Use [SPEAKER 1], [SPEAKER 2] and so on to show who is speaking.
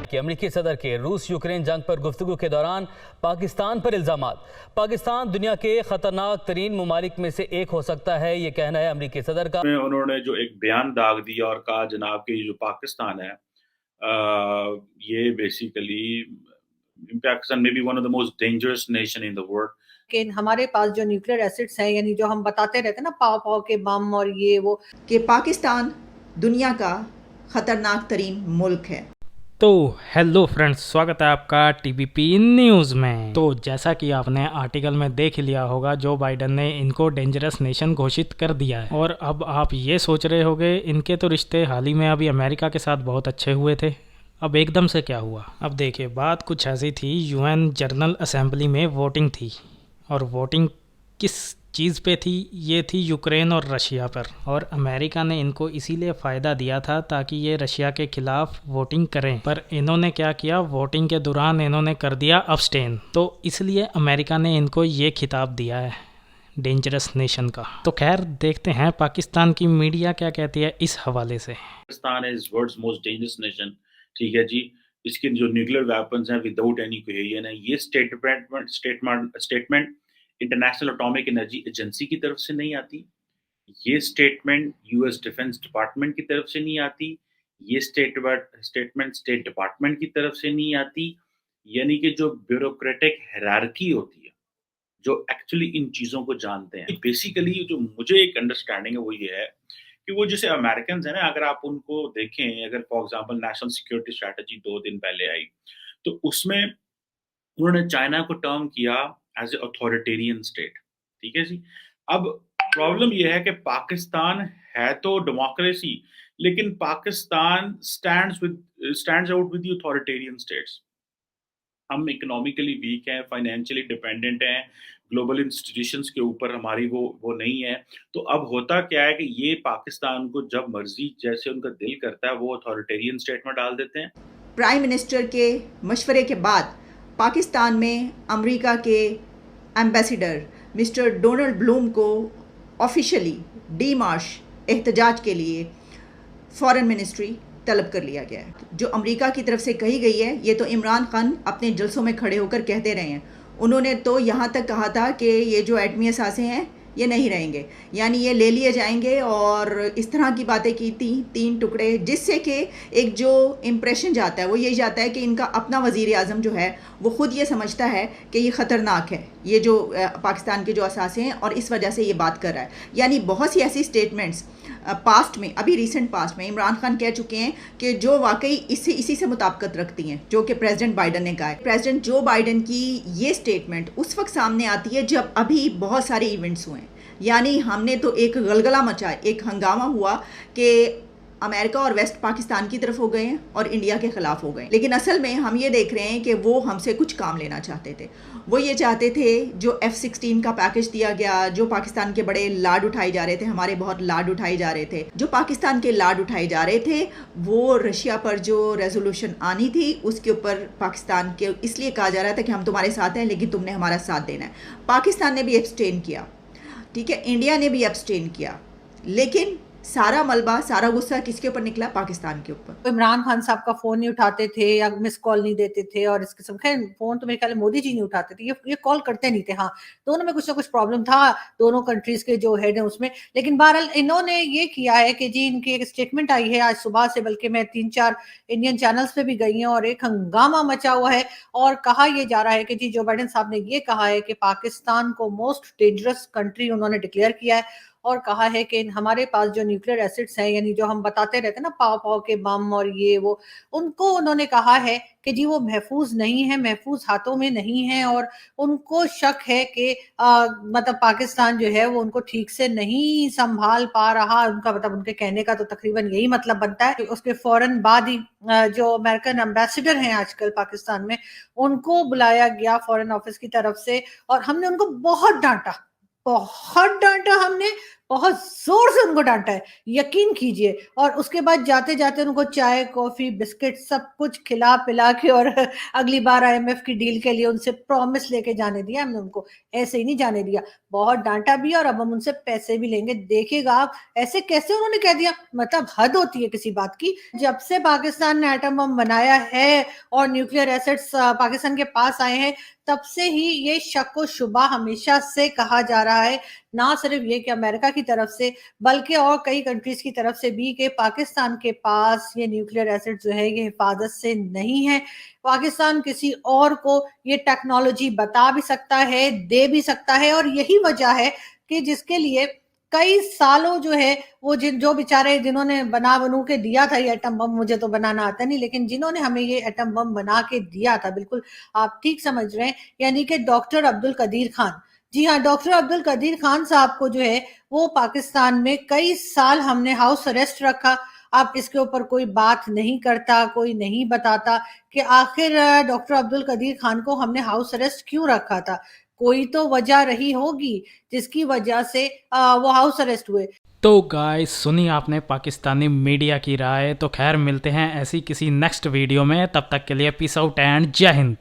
[SPEAKER 1] कि अमेरिकी सदर के रूस यूक्रेन जंग पर गुफ्तगू के दौरान पाकिस्तान पर इल्जामात। पाकिस्तान दुनिया के खतरनाक तरीन ममालिक में से एक हो सकता है, ये कहना है अमेरिकी सदर का।
[SPEAKER 2] उन्होंने जो एक बयान दाग दिया और कहा जनाब कि जो पाकिस्तान है ये बेसिकली पाकिस्तान में be one of the most dangerous nation in the world.
[SPEAKER 3] कि हमारे पास जो न्यूक्लियर एसिड्स हैं, यानी जो हम बताते रहते हैं ना पाव पाव के बम और ये वो,
[SPEAKER 4] कि पाकिस्तान दुनिया का खतरनाक तरीन मुल्क है।
[SPEAKER 5] तो हेलो फ्रेंड्स, स्वागत है आपका टीबीपी न्यूज़ में। तो जैसा कि आपने आर्टिकल में देख लिया होगा, जो बाइडन ने इनको डेंजरस नेशन घोषित कर दिया है। और अब आप ये सोच रहे होंगे इनके तो रिश्ते हाल ही में अभी अमेरिका के साथ बहुत अच्छे हुए थे, अब एकदम से क्या हुआ। अब देखिए, बात कुछ ऐसी थी, यूएन जनरल असेंबली में वोटिंग थी, और वोटिंग किस चीज़ पे थी? ये थी यूक्रेन और रशिया पर। और अमेरिका ने इनको इसीलिए फ़ायदा दिया था ताकि ये रशिया के खिलाफ वोटिंग करें, पर इन्होंने क्या किया, वोटिंग के दौरान इन्होंने कर दिया अब्सटेन। तो इसलिए अमेरिका ने इनको ये खिताब दिया है डेंजरस नेशन का। तो खैर देखते हैं पाकिस्तान की मीडिया क्या कहती है इस हवाले से।
[SPEAKER 2] Pakistan is world's most dangerous nation, ठीक है जी। इसके जो न्यूक्लियर वेपन्स हैं विदाउट एनी कोहेजन है। ये statement international atomic energy agency की तरफ से नहीं आती। ये स्टेटमेंट यूएस डिफेंस डिपार्टमेंट की तरफ से नहीं आती। ये स्टेटमेंट स्टेट डिपार्टमेंट की तरफ से नहीं आती। यानी कि जो ब्यूरोक्रेटिक हायरार्की होती है, जो एक्चुअली इन चीज़ों को जानते हैं, बेसिकली जो मुझे एक अंडरस्टैंडिंग है वो ये है कि वो जैसे अमेरिकन है ना, अगर आप उनको देखें, अगर for example national security strategy 2 दिन पहले आई, तो उसमें उन्होंने चाइना को टर्म किया एज ए अथॉरिटेरियन स्टेट, ठीक है जी। अब प्रॉब्लम यह है कि पाकिस्तान है तो डेमोक्रेसी, लेकिन Pakistan stands out with the authoritarian states. हम इकोनॉमिकली वीक हैं, फाइनेंशियली डिपेंडेंट हैं, ग्लोबल इंस्टीट्यूशंस के ऊपर हमारी वो नहीं है। तो अब होता क्या है कि ये पाकिस्तान को जब मर्जी जैसे उनका दिल करता है वो अथॉरिटेरियन स्टेट में डाल देते हैं।
[SPEAKER 4] प्राइम मिनिस्टर के मशवरे के बाद पाकिस्तान में अमेरिका के एम्बेसडर मिस्टर डोनाल्ड ब्लूम को ऑफिशियली डी मार्श एहतजाज के लिए फॉरेन मिनिस्ट्री तलब कर लिया गया है। जो अमेरिका की तरफ से कही गई है, ये तो इमरान खान अपने जलसों में खड़े होकर कहते रहे हैं। उन्होंने तो यहाँ तक कहा था कि ये जो एटमी असासे हैं ये नहीं रहेंगे, यानी ये ले लिए जाएंगे, और इस तरह की बातें की थी 3 टुकड़े, जिससे कि एक जो इम्प्रेशन जाता है वो यही जाता है कि इनका अपना वज़ीर आज़म जो है वो ख़ुद ये समझता है कि ये ख़तरनाक है, ये जो पाकिस्तान के जो असासे हैं, और इस वजह से ये बात कर रहा है। यानी बहुत सी ऐसी स्टेटमेंट्स पास्ट में, अभी रिसेंट पास्ट में इमरान खान कह चुके हैं कि जो वाकई इसी से मुताबिकत रखती हैं, जो कि प्रेसिडेंट बाइडन ने कहा है। प्रेसिडेंट जो बाइडन की ये स्टेटमेंट उस वक्त सामने आती है जब अभी बहुत सारे इवेंट्स हुए हैं। यानी हमने तो एक गलगला मचा, एक हंगामा हुआ कि अमेरिका और वेस्ट पाकिस्तान की तरफ हो गए हैं और इंडिया के ख़िलाफ़ हो गए। लेकिन असल में हम ये देख रहे हैं कि वो हमसे कुछ काम लेना चाहते थे। वो ये चाहते थे, जो F-16 का पैकेज दिया गया, जो पाकिस्तान के बड़े लाड उठाए जा रहे थे, हमारे बहुत लाड उठाए जा रहे थे, जो पाकिस्तान के लाड उठाए जा रहे थे, वो रशिया पर जो रेजोल्यूशन आनी थी उसके ऊपर पाकिस्तान के इसलिए कहा जा रहा था कि हम तुम्हारे साथ हैं लेकिन तुमने हमारा साथ देना है। पाकिस्तान ने भी एब्सटेन किया, ठीक है, इंडिया ने भी एब्सटेन किया, लेकिन सारा मलबा, सारा गुस्सा किसके ऊपर निकला? पाकिस्तान के ऊपर।
[SPEAKER 3] तो इमरान खान साहब का फोन नहीं उठाते थे या मिस कॉल नहीं देते थे, और इस किस्म के फोन तो मेरे ख्याल मोदी जी नहीं उठाते थे, ये कॉल करते नहीं थे। हाँ, दोनों में कुछ ना कुछ प्रॉब्लम था, दोनों कंट्रीज के जो हेड हैं उसमें। लेकिन बहरहाल इन्होंने ये किया है कि जी, इनकी एक स्टेटमेंट आई है आज सुबह से, बल्कि मैं 3-4 इंडियन चैनल्स पे भी गई हूँ, और एक हंगामा मचा हुआ है। और कहा यह जा रहा है कि जी जो बाइडन साहब ने ये कहा है कि पाकिस्तान को मोस्ट डेंजरस कंट्री उन्होंने डिक्लेयर किया है, और कहा है कि हमारे पास जो न्यूक्लियर एसिड्स हैं, यानी जो हम बताते रहते हैं ना पाव पाव के बम और ये वो, उनको उन्होंने कहा है कि जी वो महफूज नहीं है, महफूज हाथों में नहीं है। और उनको शक है कि मतलब पाकिस्तान जो है वो उनको ठीक से नहीं संभाल पा रहा। उनका मतलब, उनके कहने का तो तकरीबन यही मतलब बनता है। उसके फौरन बाद ही जो अमेरिकन एम्बेसडर हैं आजकल पाकिस्तान में, उनको बुलाया गया फॉरेन ऑफिस की तरफ से, और हमने उनको बहुत डांटा हमने। बहुत जोर से उनको डांटा है, यकीन कीजिए। और उसके बाद जाते जाते उनको चाय कॉफी बिस्किट सब कुछ खिला पिला के और अगली बार आईएमएफ की डील के लिए उनसे प्रॉमिस लेके जाने दिया हमने उनको, ऐसे ही नहीं जाने दिया। बहुत डांटा भी और अब हम उनसे पैसे भी लेंगे, देखिएगा आप। ऐसे कैसे उन्होंने कह दिया, मतलब हद होती है किसी बात की। जब से पाकिस्तान ने एटम बम बनाया है और न्यूक्लियर एसेट्स पाकिस्तान के पास आए हैं, तब से ही ये शक व शुबा हमेशा से कहा जा रहा है, ना सिर्फ ये कि अमेरिका की तरफ से बल्कि और कई कंट्रीज की तरफ से भी, कि पाकिस्तान के पास ये न्यूक्लियर एसिड जो है ये हिफाजत से नहीं है। पाकिस्तान किसी और को ये टेक्नोलॉजी बता भी सकता है, दे भी सकता है, और यही वजह है कि जिसके लिए कई सालों जो है वो जो बेचारे जिन्होंने बना बनू के दिया था ये एटम बम, मुझे तो बनाना आता नहीं, लेकिन जिन्होंने हमें ये एटम बम बना के दिया था, बिल्कुल आप ठीक समझ रहे हैं, यानी कि डॉक्टर अब्दुल कदीर खान। जी हाँ, डॉक्टर अब्दुल कदीर खान साहब को जो है वो पाकिस्तान में कई साल हमने हाउस अरेस्ट रखा। आप इसके ऊपर कोई बात नहीं करता, कोई नहीं बताता कि आखिर डॉक्टर अब्दुल कदीर खान को हमने हाउस अरेस्ट क्यों रखा था। कोई तो वजह रही होगी जिसकी वजह से वो हाउस अरेस्ट हुए।
[SPEAKER 5] तो गाइस सुनी आपने पाकिस्तानी मीडिया की राय। तो खैर मिलते हैं ऐसी किसी नेक्स्ट वीडियो में, तब तक के लिए पीस आउट एंड जय हिंद।